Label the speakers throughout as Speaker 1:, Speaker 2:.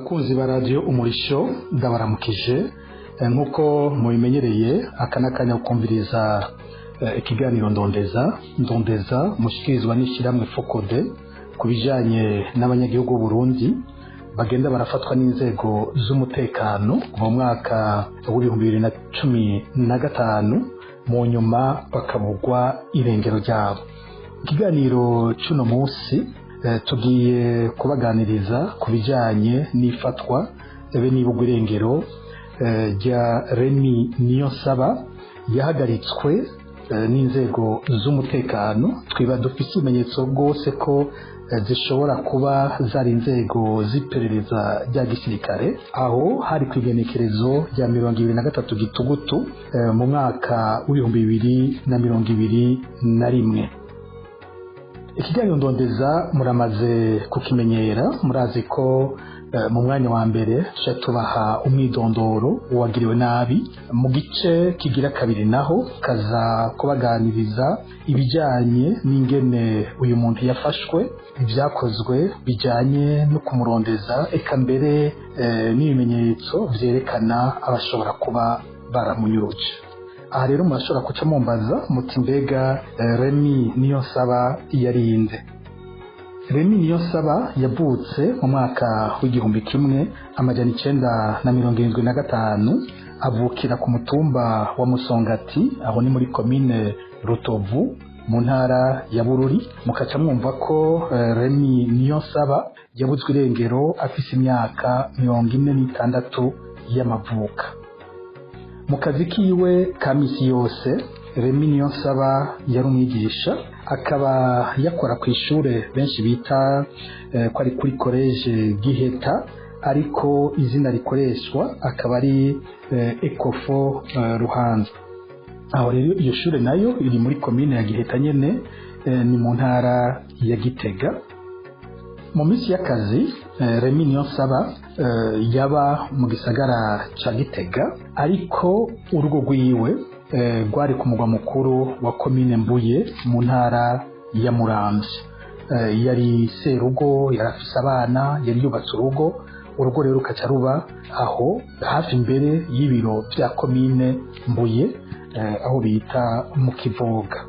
Speaker 1: bakunzi ba radio umurisho ndabaramukije nkuko mubimenyereye akanakanya ukumviriza ikiganiro ndondeza mushikirizwa n'ishiramwe Fokode kubijanye n'abanyagihugu b'u Burundi bagenda barafatwa n'inzego z'umutekano mu mwaka wa 2015 mu nyuma bakabugwa irengero ryabo. Ikiganiro cy'uno munsi tugiye kubaganiriza kubijanye n'ifatwa n'ibugwa irengero rya Remy Niyonsaba yahagaritswe n'inzego z'umutekano. Twiba dufise ibimenyetso rwose ko zishobora kuba zari inzego z'iperereza rya gisirikare, aho hari kwigenekerezo rya 23 Gitugutu mu mwaka wa 2021. Ikiganiro ndondeza muramaze kukimenyera, murazi ko mu mwanya wa mbere tubaha umwidondoro wagiriwe nabi, mu gice kigira kabiri naho kaza kubaganiriza ibijanye n'ingene uyu muntu yafashwe, ibyakozwe bijanye no kumurondeza, eka mbere n'ibimenyetso vyerekana abashobora kuba baramunyuruje. Aha rero murashobora kuca mumbaza muti mbega Remy Niyonsaba yarinde. Remy Niyonsaba yavutse mu mwaka w'1975 avukira ku mutumba wa Musongati, aho ni muri commune Rutovu mu ntara ya Bururi. Mukaca mwumva ko Remy Niyonsaba yabuzwe irengero afise imyaka 46 y'amavuka. Mu kazi kiwe ka misi yose Remy Niyonsaba yari umwigisha, akaba yakora ku ishure benshi bita ko ari kuri college Giheta, ariko izina rikoreshwa akaba ari Ecofo Ruhanza. Aho rero iyo shure nayo iri muri commune ya Giheta nyene, ni mu ntara ya Gitega. Mu misi y'akazi Remy Niyonsaba yaba mu gisagara ca Gitega, ariko urugo rwiwe rwari ku mugwa mukuru wa commune Mbuye mu ntara ya Muramvya. Yari serugo, yarafise abana, yari yubatse urugo rero rukaca ruba aho hafi imbere y'ibiro vya commune Mbuye, aho bita mu Kivoga.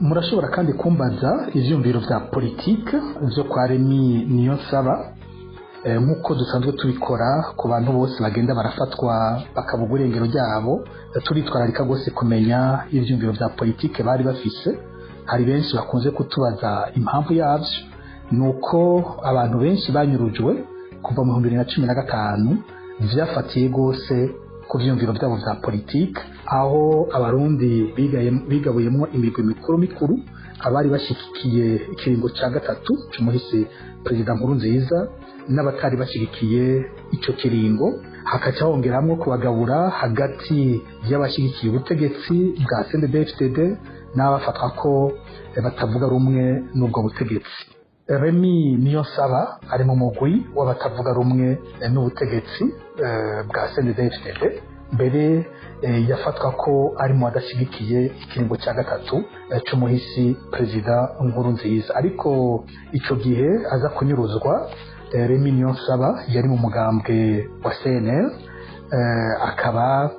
Speaker 1: Murashobora kandi kumbaza ivyumviro vya politike vyo kwa Remy Niyonsaba, nkuko dusanzwe tubikora ku bantu bose bagenda barafatwa bakabugwa irengero ryabo. Turitwararika gose kumenya ivyumviro vya politike bari bafise. Hari benshi bakunze kutubaza impamvu yavyo, nuko abantu benshi banyurujwe kuva mu 2015 vyafatiye gose ku vyumviro vyabo vya politike, aho abarundi bigabuyemo imigwi mikuru, abari bashikikiye ikiringo ca gatatu c'umuhisi President Nkurunziza n'abatari bashigikiye ico kiringo, hakaca hongeramwo kubagabura hagati y'abashigikiye ubutegetsi bwa CNDD-FDD n'abafatwa ko batavuga rumwe n'ubwo butegetsi. Remy Niyonsaba ari mu mugwi w'abatavuga rumwe n'ubutegetsi bwa CNDD-FDD, mbere yafatwa ko ari mu badashigikiye ikiringo ca gatatu c'umuhisi President Nkurunziza. Ariko ico gihe aza kunyuruzwa, Remy Niyonsaba yari mu mugambwe wa CNL, akaba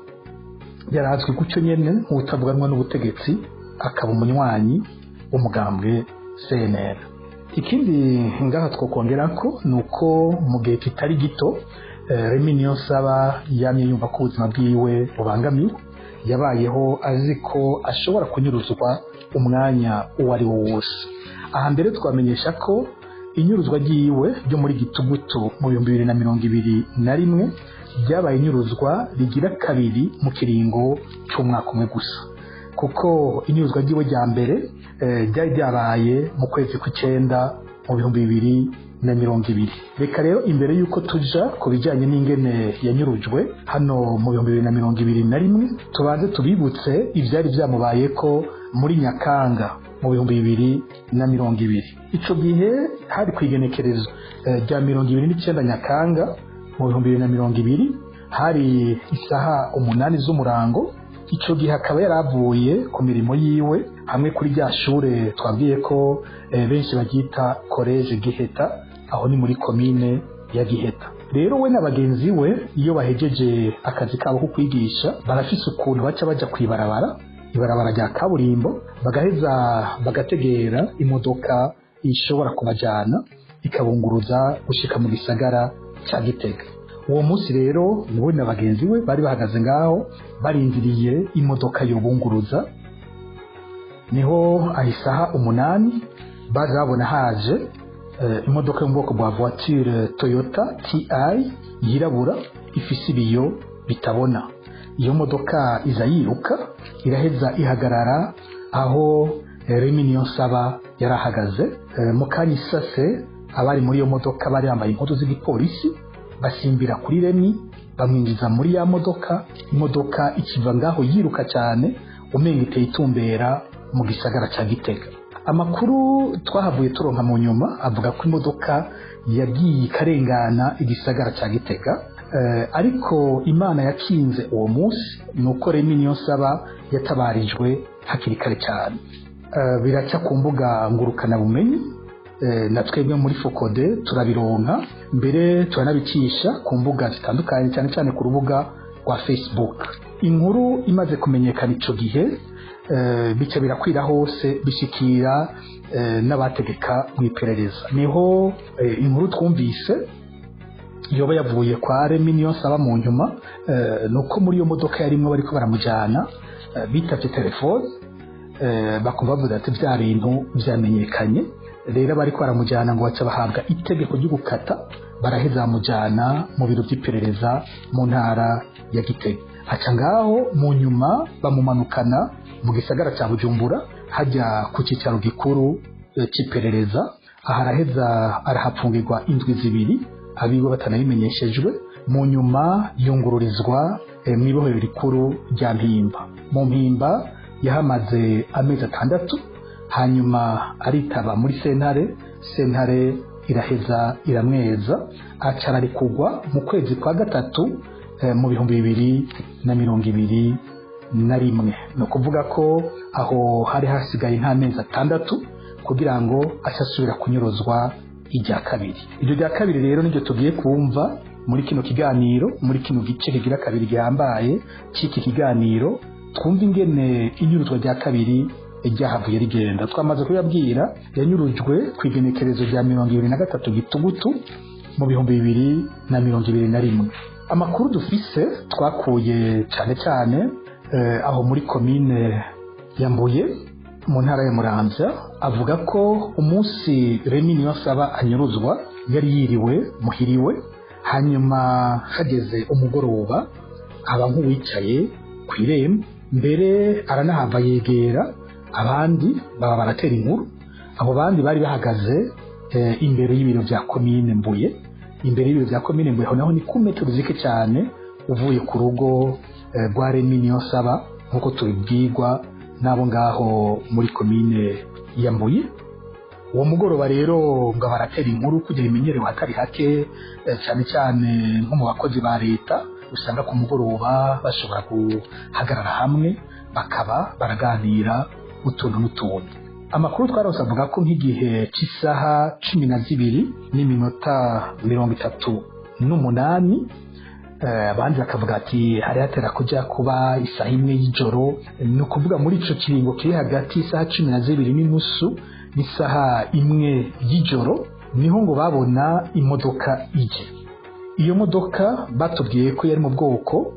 Speaker 1: yarazwi gutyo nyene nk'utavuganwa n'ubutegetsi, akaba umunywanyi w'umugambwe CNL. Ikindi ngaha twokongerako nuko mu gihe kitari gito Remy Niyonsaba yamye yumva ko ubuzima bwiwe bubangamiwe. Yabayeho azi ko ashobora kunyuruzwa umwanya uwo ari wo wose. Aha mbere twamenyesha ko inyuruzwa ryiwe ryo muri Gitugutu mu 2021 ryabaye inyuruzwa rigira kabiri mu kiringo c'umwaka umwe gusa, kuko inyuruzwa ryiwe rya mbere ryari ryabaye mu kwezi kw'icenda mu 2020. Reka rero imbere yuko tuja ku bijanye n'ingene yanyurujwe hano mu 2021, tubanze tubibutse ivyari vyamubayeko muri Nyakanga mu 2020. Ico gihe hari kwigenekerezo rya 29 Nyakanga mu 2020, hari isaha 8 z'umurango. Ico gihe akaba yaravuye ku mirimo yiwe hamwe kuri rya shure twabwiye ko benshi bagita college Giheta, aho ni muri commune ya Giheta. Rero we na bagenzi we iyo bahejeje akazi kabo ko kwigisha barafise ukuntu baca baja kwibarabara ibarabara rya kaburimbo bagaheza bagategera imodoka ishobora kubajana ikabunguruza gushika mu gisagara cya Gitega. Uwo munsi rero niwe na bagenzi we bari bahagaze ngaho barindiriye imodoka yobunguruza. Niho ahisaha 8 baje babona haje imodoka yo mu bwoko bwa voiture Toyota TI yirabura ifise ibiyo bitabona. Iyo modoka iza yiruka iraheza ihagarara aho Remy Niyonsaba yarahagaze. Mu kanya isase abari muri iyo modoka bari bambaye impuzu z'igipolisi basimbira kuri Remy bamwinjiza muri ya modoka. Imodoka ikiva ngaho yiruka cyane umenga iteye itumbera mu gisagara cya Gitega. Amakuru twahavuye turonka mu nyuma avuga ko imodoka yagiye karengana igisagara cya Gitega, ariko Imana yakinze uwo munsi nuko Remy Niyonsaba yatabarijwe hakiri kare cyane. Biraca ku mbuga ngurukana bumenyi, na twebwe muri Focode turabironka, mbere turanabicisha ku mbuga zitandukanye cyane cyane ku rubuga rwa Facebook. Inkuru imaze kumenyekana ico gihe bica birakwira hose bishikira n'abategeka mu iperereza. Niho inkuru twumvise yoba yavuye kwa Remy Niyonsaba mu nyuma, nuko muri iyo modoka yarimwe bariko baramujana bitavye telefone, bakumva bavuga ati bya bintu byamenyekanye. Rero bariko baramujana ngo baca bahabwa itegeko ryo gukata, baraheza bamujana mu biro by'iperereza mu ntara ya Gitega. Aca ngaho mu nyuma bamumanukana mu gisagara cya Bujumbura hajya ku cyicaro gikuru cy'iperereza. Aha araheza arahapfungirwa indwi 2 abiwe batanabimenyeshejwe. Mu nyuma yungururizwa mu ibohero rikuru rya Mpimba. Mu Mpimba yahamaze amezi 6, hanyuma aritaba muri sentare iraheza iramweza, acarari kugwa mu kwezi kwa 3 mu 2021. No kuvuga ko aho hari hasigaye nk'amezi 6 kugira ngo asasubira kunyuruzwa ijya kabiri. Iryo rya kabiri rero niryo tugiye kumva muri kino kiganiro, muri kino gice kigira kabiri gihambaye cy'iki kiganiro. Twumva ingene inyuruzwa rya kabiri ryahavuye rigenda. Twamaze kuyabwira yanyurujwe ku igenekerezo rya 23 Gitugutu mu 2021. Amakuru dufise twakuye cyane cyane aho muri komine ya Mbuye mu ntara ya Muramvya, avuga ko umunsi Remy Niyonsaba anyuruzwa yari yiriwe muhiriwe, hanyuma hageze umugoroba aba nk'uwicaye ku irembo, mbere aranahava yegera abandi baba baratera inkuru. Abo bandi bari bahagaze imbere y'ibiro bya komine Mbuye. Imbere y'ibiro bya komine Mbuye naho ni ku metero zike cyane uvuye ku rugo rwa Remy Niyonsaba nkuko tubibwirwa nabo ngaho muri komine ya Mbuye. Uwo mugoroba rero ngo baratera inkuru kugira imenyerewe hatari hake, cyane cyane nko mu bakozi ba leta usanga ku mugoroba bashobora guhagarara hamwe bakaba baraganira utuntu n'utuntu. Amakuru twarose avuga ko nk'igihe cy'isaha 12:38 abandi bakavuga ati hari hatera kujya kuba isaha 1 y'ijoro. Ni ukuvuga muri ico kiringo kiri hagati isaha 12:30 n'isaha 1 y'ijoro niho ngo babona imodoka ije. Iyo modoka batubwiye ko yari mu bwoko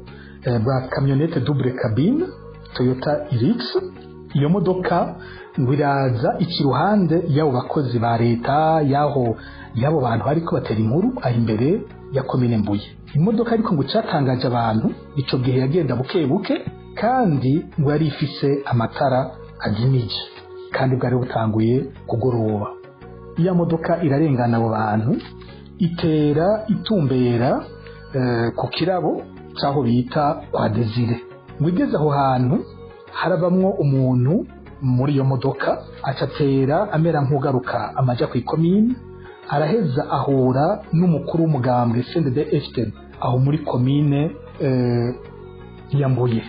Speaker 1: bwa camionette double cabine Toyota Hilux. Iyo modoka ngo iraza ikiruhande y'abo bakozi ba leta y'abo bantu ariko batera inkuru aho imbere ya komine Mbuye. Imodoka ariko ngo cyatangaje abantu ico gihe yagenda buke buke, kandi ngo yari ifise amatara ajimije, kandi bwari butanguye kugoroba. Iya modoka irarengana abo bantu itera itumbera ku kirabo cyaho bita kwa Desire. Ngo igeze aho hantu harabamwo umuntu muri iyo modoka, acatera amera nk'ugaruka amaja ku ikomine, araheza ahura n'umukuru w'umugambwe CNDD-FDD aho muri komine ya Mbuye.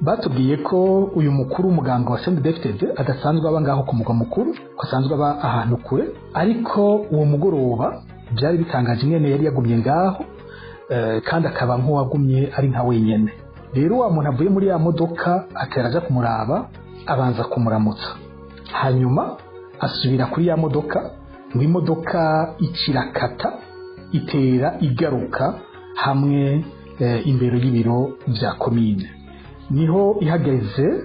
Speaker 1: Batubwiye ko uyu mukuru w'umugambwe wa CNDD-FDD adasanzwe aba ngaho ku mugwa mukuru, ko asanzwe aba ahantu kure, ariko uwo mugoroba byari bitangaje nyene yari yagumye ngaho kandi akaba nk'uwagumye ari nka wenyene. Rero wa muntu avuye muri ya modoka atera aja kumuraba, abanza kumuramutsa, hanyuma asubira kuri ya modoka, ngo imodoka ikirakata itera igaruka hamwe imbere y'ibiro vya komine. Niho ihageze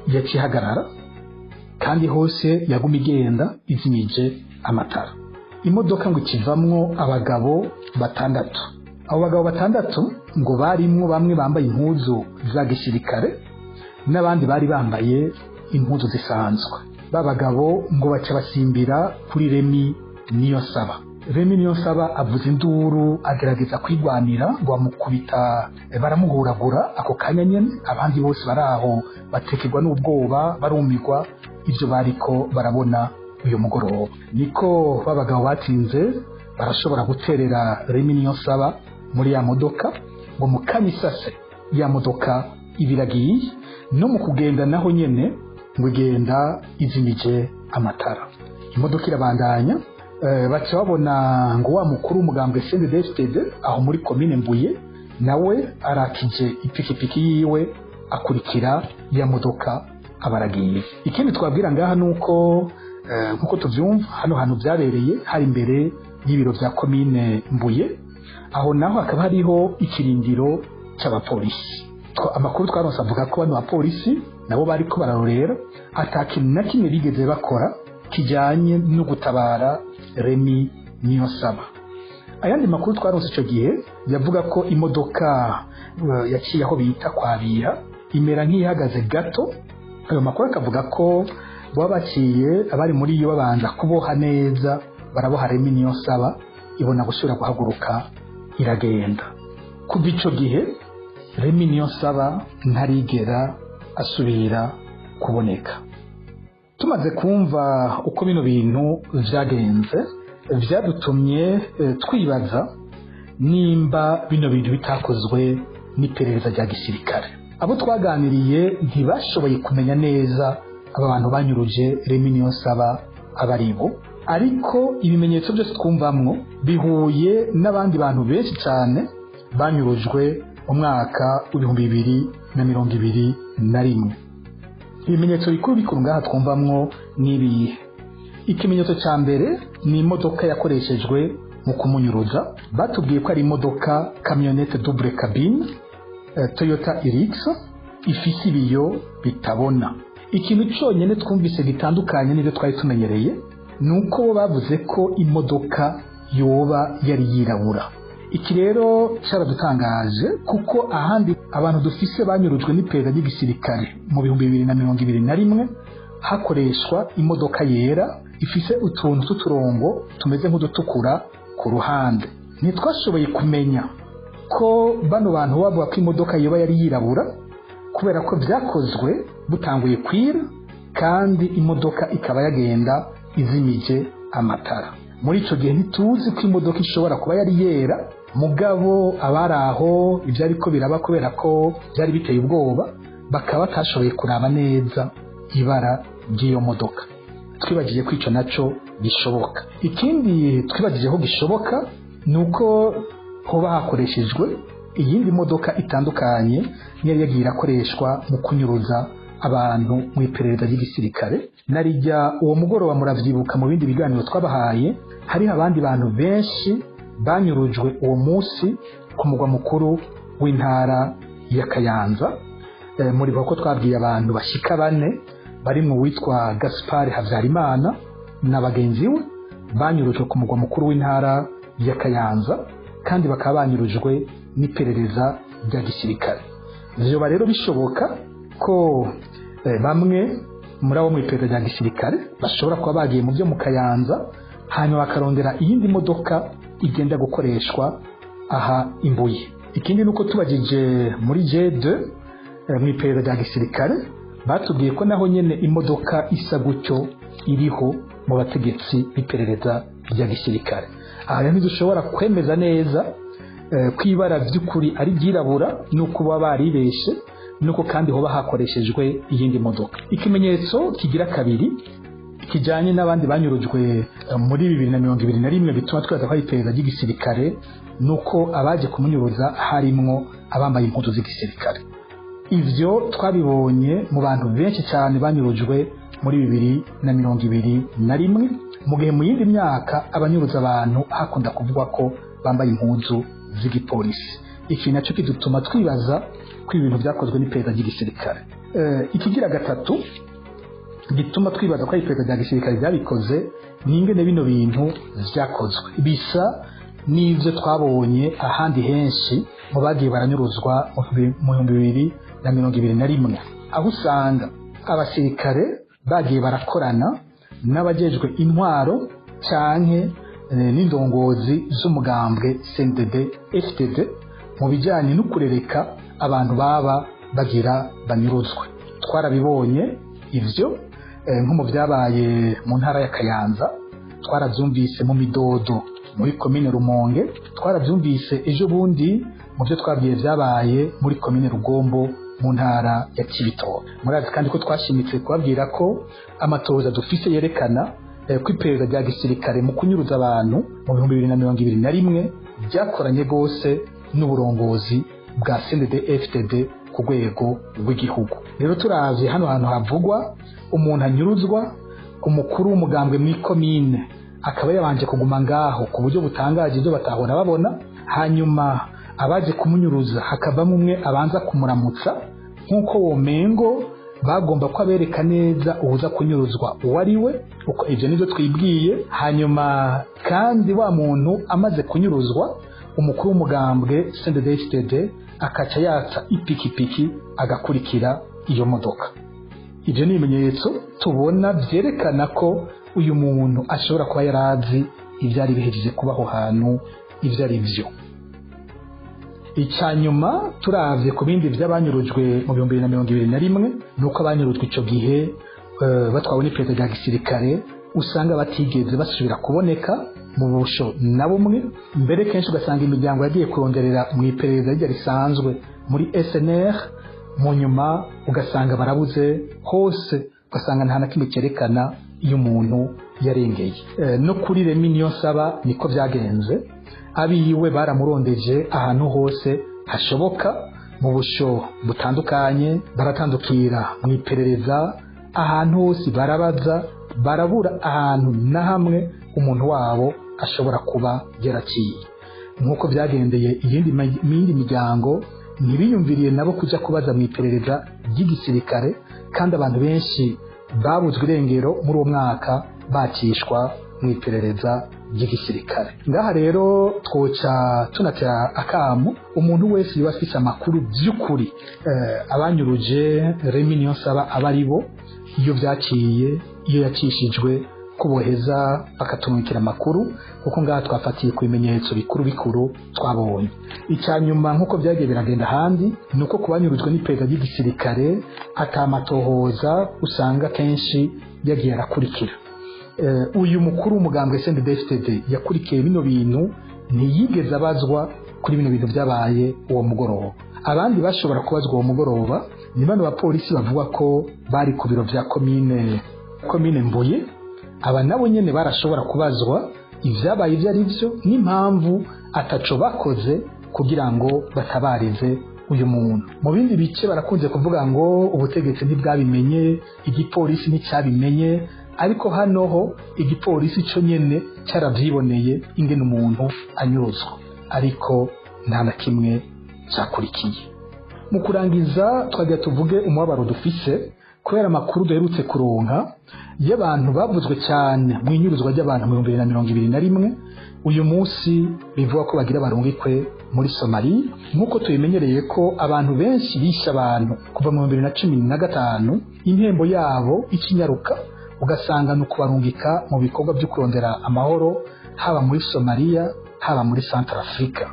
Speaker 1: yacihagarara kandi hose yaguma igenda izimije amatara. Imodoka ngo ikivamwo abagabo 6. Abo bagabo 6 ngo barimwo bamwe bambaye impuzu za gisirikare n'abandi bari bambaye impuzu zisanzwe. Babagabo ngo baca basimbira kuri Remy Niyonsaba. Remy Niyonsaba avuza induru agerageza kwigwanira ngo amukubita, baramuhuragura ako kanya nyene. Abandi bose baraho batekerwa n'ubwoba, barumirwa ivyo bariko barabona uyu mugoroba. Niko babagabo batinze barashobora guterera Remy Niyonsaba muri ya modoka, ngo mukanyisase ya modoka ibiragiye, no mu kugenda naho nyene ngo igenda izimije amatara. Imodoka irabandanya, baca babona ngo wa mukuru w'umugambwe CNDD-FDD aho muri komine Mbuye nawe arakije ipikipiki yiwe akurikira ya modoka abaragiye. Ikindi twabwira ngaha nuko nkuko tuvyumva hano hantu byabereye hari imbere y'ibiro vya komine Mbuye, aho naho hakaba hariho ikirindiro cy'abapolisi. Amakuru twaronse avuga ko bano bapolisi nabo bariko bararorera atakintu na kimwe bigeze bakora kijanye no gutabara Remy Niyonsaba. Ayandi makuru twaronse ico gihe yavuga ko imodoka yaciye aho bita kwabira imera nk'ihagaze gato. Ayo makuru akavuga ko baba baciye abari muri iyo babanza kuboha neza, baraboha Remy Niyonsaba ibona gusubira guhaguruka iragenda. Kuva ico gihe Remy Niyonsaba ntarigera asubira kuboneka. Tumaze kumva uko bino bintu vyagenze, vyadutumye twibaza nimba bino bintu bitakozwe n'iperereza rya gisirikare. Abo twaganiriye ntibashoboye kumenya neza aba bantu banyuruje Remy Niyonsaba abaribo, ariko ibimenyetso byose twumvamwo bihuye n'abandi bantu benshi cyane banyurujwe mu mwaka w'2021. Ibimenyetso bikuru ngaha twumvamwo nibihe. Ikimenyetso cya mbere ni imodoka yakoreshejwe mu kumunyuruza. Batubwiye ko ari imodoka camionette double cabine Toyota Hilux ifise ibiyo bitabona. Ikintu cyonyine twumvise gitandukanye n'ibyo twari tumenyereye nuko bavuze ko imodoka yoba yari yirabura. Iki rero cyaradutangaje kuko ahandi abantu dufise banyurujwe n'iperereza ry'igisirikare mu 2021 hakoreshwa imodoka yera ifise utuntu tuturongo tumeze nk'udutukura ku ruhande. Ntitwashoboye kumenya ko bano bantu bavuga ko imodoka yoba yari yirabura kubera ko byakozwe butanguye kwira kandi imodoka ikaba yagenda izimije amatara. Muri ico gihe ntituzi ko imodoka ishobora kuba yari yera, mugabo abaraho ibyo ariko biraba kubera ko byari biteye ubwoba bakaba batashoboye kuraba neza ibara ry'iyo modoka. Twibagije ko ico naco bishoboka. Ikindi twibagijeho gishoboka nuko hoba hakoreshejwe iyindi modoka itandukanye yari yagiye irakoreshwa mu kunyuruza abantu mu iperereza ry'igisirikare. Narijya uwo mugoroba muravyibuka mu bindi biganiro twabahaye, hari abandi bantu benshi banyurujwe uwo munsi ku mugwa mukuru w'intara ya Kayanza. Muri bako twabwiye abantu bashika 4 bari mu witwa Gaspard Havyarimana na bagenzi we banyurujwe ku mugwa mukuru w'intara ya Kayanza kandi bakaba banyurujwe n'iperereza rya gisirikare. Vyoba rero bishoboka ko bamwe muri abo mu iperereza rya gisirikare bashobora kuba bagiye mu byo mu Kayanza hanyuma bakarondera iyindi modoka igenda gukoreshwa aha Imbuye. Ikindi nuko tubagije muri J2 mu iperereza rya gisirikare batubwiye ko naho nyene imodoka isa gutyo iriho mu bategetsi b'iperereza rya gisirikare. Aha rero dushobora kwemeza neza kwibara by'ukuri ari byirabura nuko baba baribeshe, nuko kandi hoba hakoreshejwe iyindi modoka. Ikimenyetso kigira kabiri kijanye n'abandi banyurujwe muri 2021 bituma twaza ko iperereza ry'igisirikare nuko abaje kumunyuruza harimwo abambaye impuzu z'igisirikare. Ivyo twabibonye mu bantu benshi cyane banyurujwe muri 2021, mu gihe mu yindi myaka abanyuruza abantu hakunda kuvugwa ko bambaye impuzu z'igipolisi. Iki nacyo kidutuma twibaza ko ibintu byakozwe n'iperereza ry'igisirikare. Ikigira gatatu gituma twibaza ko iperereza rya gisirikare byabikoze ni ingene bino bintu vyakozwe bisa n'ivyo twabonye ahandi henshi mu bagiye baranyuruzwa mu 2021, aho usanga abasirikare bagiye barakorana n'abajejwe intwaro canke n'indongozi z'umugambwe CNDD FDD mu bijanye no kurereka abantu baba bagira banyuruzwe. Twarabibonye ivyo nko mu byabaye mu ntara ya Kayanza, twarabyumvise mu Midodo muri komine Rumonge, twarabyumvise ejo bundi mu byo twabwiye byabaye muri komine Rugombo mu ntara ya Cibitoke. Murazi kandi ko twashimitse kubabwira ko amatoza dufise yerekana ko iperereza rya gisirikare mu kunyuruza abantu mu 2021 byakoranye gose n'uburongozi bwa CNDD FDD ku rwego rw'igihugu. Rero turavye hano hantu havugwa umuntu anyuruzwa, umukuru w'umugambwe muri komine akaba yabanje kuguma ngaho ku buryo butangaje ibyo batahora babona, hanyuma abaje kumunyuruza hakavamo umwe abanza kumuramutsa nk'uko womengo bagomba ko abereka neza ubuza kunyuruzwa uwo ari we, uko ivyo nivyo twibwiye. Hanyuma kandi wa muntu amaze kunyuruzwa, umukuru w'umugambwe CNDD-FDD akaca yatsa ipikipiki agakurikira iyo modoka. Ivyo ni ibimenyetso tubona vyerekana ko uyu muntu ashobora kuba yarazi ivyari bihejeje kubaho hantu ivyo ari vyo. Icyanyuma turavye ku bindi vy'abanyurujwe mu 2021 nuko abanyurujwe ico gihe batwawe n'iperereza rya gisirikare usanga batigeze basubira kuboneka mu busho na bumwe, mbere kenshi ugasanga imiryango yagiye kuronderera mu iperereza rya risanzwe muri SNR, mu nyuma ugasanga barabuze hose, ugasanga nta na kimwe cyerekana iyo umuntu yarengeye. No kuri Remy Niyonsaba niko byagenze, abiwe baramurondeje ahantu hose hashoboka mu busho butandukanye, baratandukira mu iperereza ahantu hose, barabaza barabura ahantu na hamwe umuntu wabo ashobora kuba yaraciye. Nk'uko byagendeye iyindi miryango ntibiyumviriye nabo kuja kubaza mu iperereza ry'igisirikare, kandi abantu benshi babuzwe irengero muri uwo mwaka bacishwa mu iperereza ry'igisirikare. Ngaha rero twoca tunatera akamu umuntu wese yoba afise amakuru by'ukuri abanyuruje Remy Niyonsaba abari bo, iyo byaciye, iyo yacishijwe, kuboheza bakatumikira amakuru, kuko ngaha twafatiye ku bimenyetso bikuru twabonye. Icyanyuma nk'uko byagiye biragenda ahandi nuko kubanyurujwe n'iperereza ry'igisirikare atamatohoza usanga kenshi yagiye arakurikira. Uyu mukuru w'umugambwe CNDD-FDD yakurikiye bino bintu, ntiyigeze abazwa kuri bino bintu byabaye uwo mugoroba. Abandi bashobora kubazwa uwo mugoroba ni bano bapolisi bavuga ko bari ku biro vya komine Mbuye. Aba nabo nyene barashobora kubazwa ivyabaye ivyo ari vyo n'impamvu ataco bakoze kugira ngo batabarize uyu muntu. Mu bindi bice barakunze kuvuga ngo ubutegetsi ntibwabimenye, igipolisi nticyabimenye, ariko hano ho igipolisi cyo nyene cyaravyiboneye ingene umuntu anyuruzwa, ariko nta na kimwe cyakurikiye. Mu kurangiza twagira tuvuge umubabaro dufise kubera amakuru duherutse kuronka y'abantu bavuzwe cyane mu inyuruzwa ry'abantu mu 2021. Uyu munsi bivuga ko bagira barungikwe muri Somalia, nk'uko tubimenyereye ko abantu benshi bishe abantu kuva mu 2015, intembo yabo ikinyaruka ugasanga no kubarungika mu bikorwa byo kurondera amahoro, haba muri Somalia haba muri Centrafrique.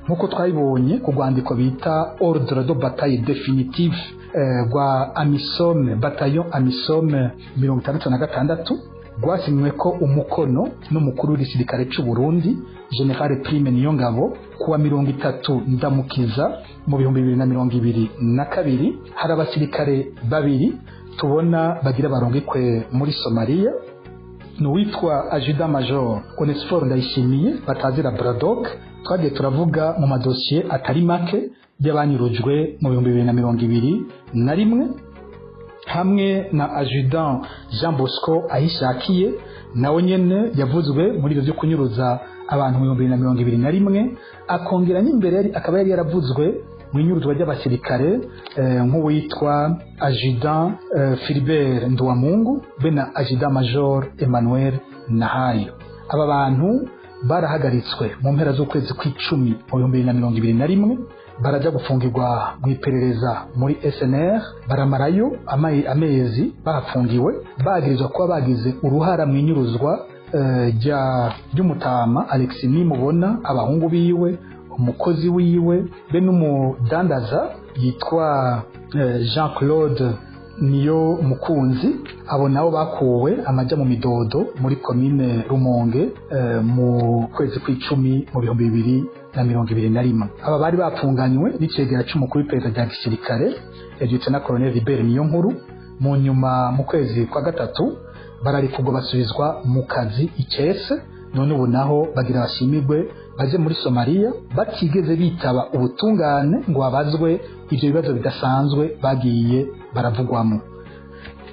Speaker 1: Nk'uko twabibonye ku rwandiko bita Ordre de Bataille Définitive rwa Amisome, Bataillon Amisome 66, rwasinywe ko umukono n'umukuru w'igisirikare cy'u Burundi General Prime Niyongabo kuwa 30 Ndamukiza mu 2022. Hari abasirikare babiri tubona bagira barungikwe muri Somalia, ni uwitwa adjudant major Onesphore Ndayishimiye batazira Braddock. Twagiye turavuga mu madosiye atari make y'abanyurujwe mu 2021 hamwe na adjudant Jean Bosco Ahishakiye nawe nyene yavuzwe muri ivyo byo kunyuruza abantu mu 2021, akongera n'imbere akaba yari yaravuzwe mu inyuruzwa ry'abasirikare nk'uwitwa adjudant Philibert Ndwamungu be na adjudant major Emmanuel Nahayo. Aba bantu barahagaritswe mu mpera z'ukwezi kw'icumi mu 2021, baraja gufungirwa mu iperereza muri SNR, baramarayo amezi bahafungiwe bagirizwa kuba bagize uruhara mu inyuruzwa ry'umutama Alexis Nimubona, abahungu biwe, umukozi wiwe be n'umudandaza yitwa Jean-Claude Niyo Mukunzi. Abo nabo bakuwe amaja mu midodo muri komine Rumonge mu kwezi kw'icumi mu 2021. Aba bari bapfunganywe n'icegera c'umukuru w'iperereza rya gisirikare Lieutenant Colonel Libert Niyonkuru. Mu nyuma mu kwezi kwa gatatu bararikugwa basubizwa mu kazi Icese. None ubu naho bagira bashimirwe baje muri Somalia batigeze bitaba ubutungane ngo babazwe ivyo bibazo bidasanzwe bagiye baravugwamo.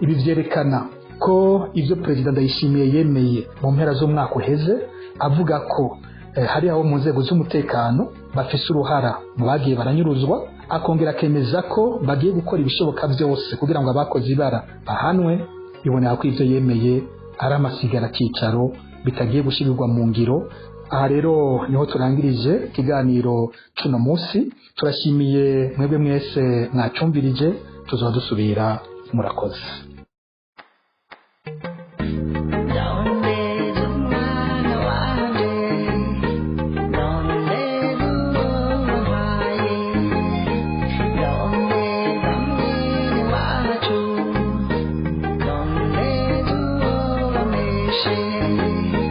Speaker 1: Ibi vyerekana ko ivyo Perezida Ndayishimiye yemeye mu mpera z'umwaka uheze avuga ko hari aho mu nzego z'umutekano bafise uruhara mu bagiye baranyuruzwa, akongera akemeza ko bagiye gukora ibishoboka byose kugira ngo abakoze ibara bahanwe. Iboneka ko ivyo yemeye ari amasigara kicaro bitagiye gushirirwa mu ngiro. Aha rero niho turangirije ikiganiro cuno musi. Turashimiye mwebwe mwese mwacumvirije, tuzodusubira. Murakoze.
Speaker 2: Shame.